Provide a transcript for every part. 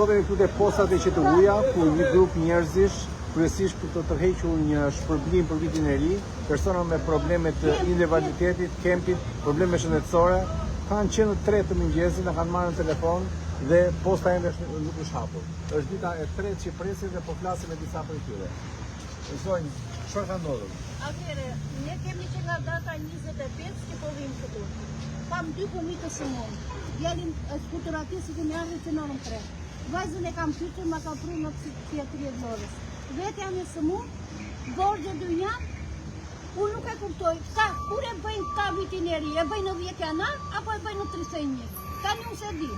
Ndodhen këtu postat e QTU-ja ku një grup njerëzish, kryesisht për të tërhequr një shpërblim për vitin e ri, persona me probleme të invaliditetit, kempit, probleme shëndetësore, kanë qenë 3 të mëngjesit, na kanë marrë në telefon dhe posta ende nuk është hapur. Është dita e 3 që presin dhe po flasim me disa prej tyre. Zonjë, çfarë ka ndodhur? Atëre, ne kemi që nga data 25 që po vim këtu. Kam 2 fëmijë të sëmurë. Djalin është kulturatisë që më ardhi që në orën 3. Vajzën e kam pytur, ma ka pru në psikiatri e Vlorës. Vetë jam e sëmurë, borgje 2 janë, unë nuk e kuptoj. Kur e bëjnë ka vitin e ri, e bëjnë në 10 janar, apo e bëjnë në 31. Tani unë se di.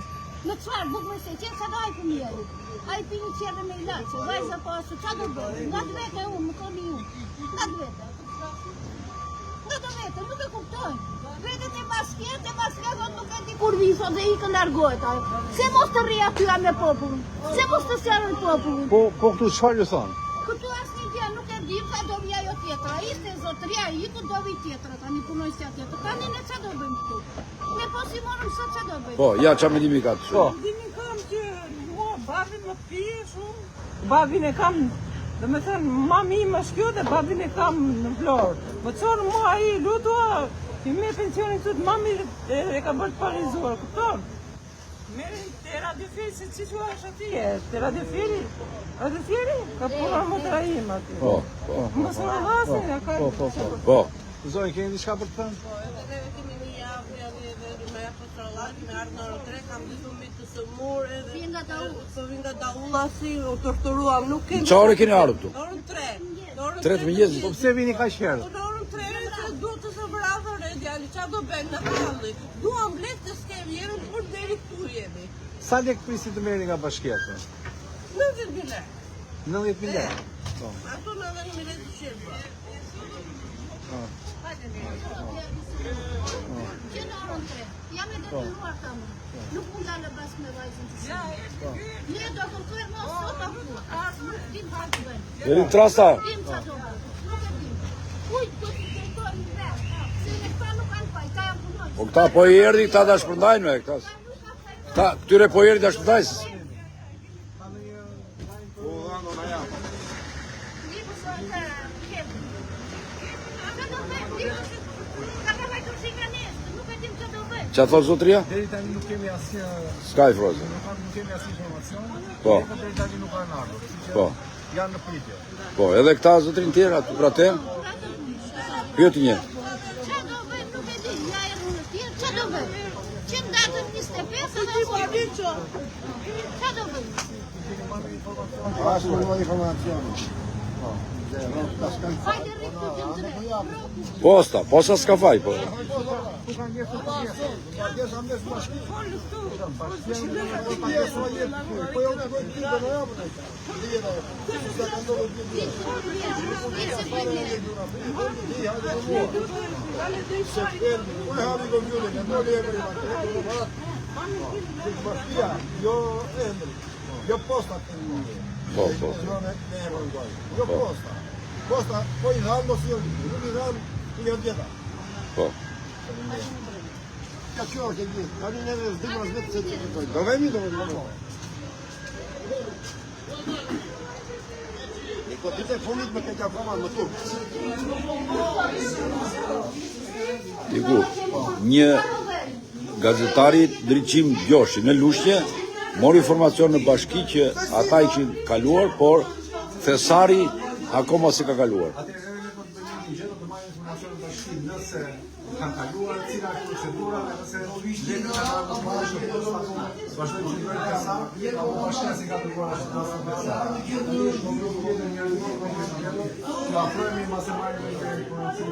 Në qfarë, bukë më se qenë, sa do ajë fëmijeri. A i pinë qërë me ilaçe, vajza po asë, qa do bëjnë? Nga të vete unë, më koni unë. Nga të vete. Nga të vete, nuk e kuptojnë. Vetet e basket, nuk e di kur viso dhe i këndargojt. Se mos të rria tyja me popullin. Se mos të sjarën popullin. Po këtu çfarë ju thonë? Këtu asë një tja nuk e di, sa do vja jo tjetra. Ishte zotëria, i ku do vi tjetra, tani punoj sja tjetra. Tani ne qa do bëjmë këtu? Ne po si morëm së qa do bëjmë? Po, ja qa me dimi ka të shumë. Dimi kam që babin më pije shumë. Babin e kam, dhe me thënë, mami më shkjo dhe babin e kam në Vlorë. Më qonë mua i lutua, i me pensionin të mami e ka bërë të parizuar, këpton? Merin të radiofiri se që që është atje, të radiofiri, ka punar më të rajim atje. Po. Më së në hasin, ja ka... Po. Zonjë, keni diçka për të thënë? Edhe kemi një javë me apostolat, me ardhë në orë 3, kam 2 fëmijë të sëmurë edhe... Vinë nga Daulla. Po vinë nga Daulla, si u torturuam, nuk kemi... Qa ore keni ardhur këtu? Në orën 3. 3 të mëngjesit? Po pse vini kaq herë? Në orën 3, se duhet të së vrahër e djali, qa do bëjmë në kalli? Duam blek të skemi, jemi për deri këtu jemi. Sa lek prisi të merrni nga bashkjeta? 90.000 lekë. 90.000 lekë. Po. Ato në edhe në milet të shirë. Që në orën 3, jam e detyruar të më. Nuk mund dalë bas me vajzën të shumë. Ne do kërkojmë më sot apo asë nuk dim ka të bëjmë. Deri trasta. Dim qa do bëjmë, nuk e dim. Kujt do të kërkojmë në vetë, se ne këta nuk kanë faj, ta jam punojnë. Po këta po i erdi, këta da shpërndajnë me këta. Këtyre po i erdi da shpërndajnë. Qa thot zotria? Deri tani nuk kemi asnjë S'ka i frozë. nuk kemi asnjë informacion. Po. Deri tani nuk kanë ardhur. Kështu që Po. janë në pritje. Po, edhe këta zotrin tjera, të pra te? Pyeti një. Qa do bëjmë, nuk e dim, ja e në tjerë, qa do bëjmë? Që në datën 25, edhe qa do bëjmë? Ashtu nuk ka informacion. Hajde rritë të të drejtë. Posta s'ka faj, po. Ku kanë njerëz të tjerë? Pagesë amdes bashkë. Po jo të bëjmë të në japën. Unë habi kompjutin, e mori e bëri bashkia, jo emri, jo posta të një. Po. Jo posta. Posta, po i dhanë mos jo, nuk i dhanë, i jo djeta. Po. Ka që orë që gjithë, ka një neve zdimë as vetë se të gjithë. Do vemi do vemi. Një kodite fundit me këtë afaman më turë. Diku, një gazetari Driqim Gjoshi në Lushnjë mori informacion në bashki që ata i kishin kaluar, por thesari akoma se ka kaluar. Atëherë ne do të bëjmë një gjë, do të marrim informacion në bashki nëse kanë kaluar, cila është procedura, nëse dhe kanë marrë shumë posta, vazhdojmë të bëjmë kasa, apo bashkia si ka treguar ashtu të afrohemi mas e marrim informacion.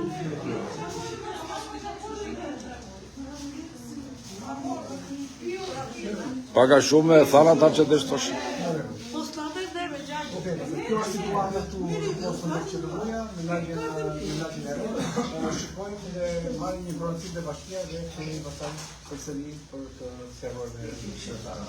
Paka shumë e thana ta që deshtosh. Kjo është situata këtu në postën e qeveria, në lagjen e Rrë. Shikojmë dhe marrim një informacion të bashkia dhe kemi pastaj përsëri për të servuar me shërtarë.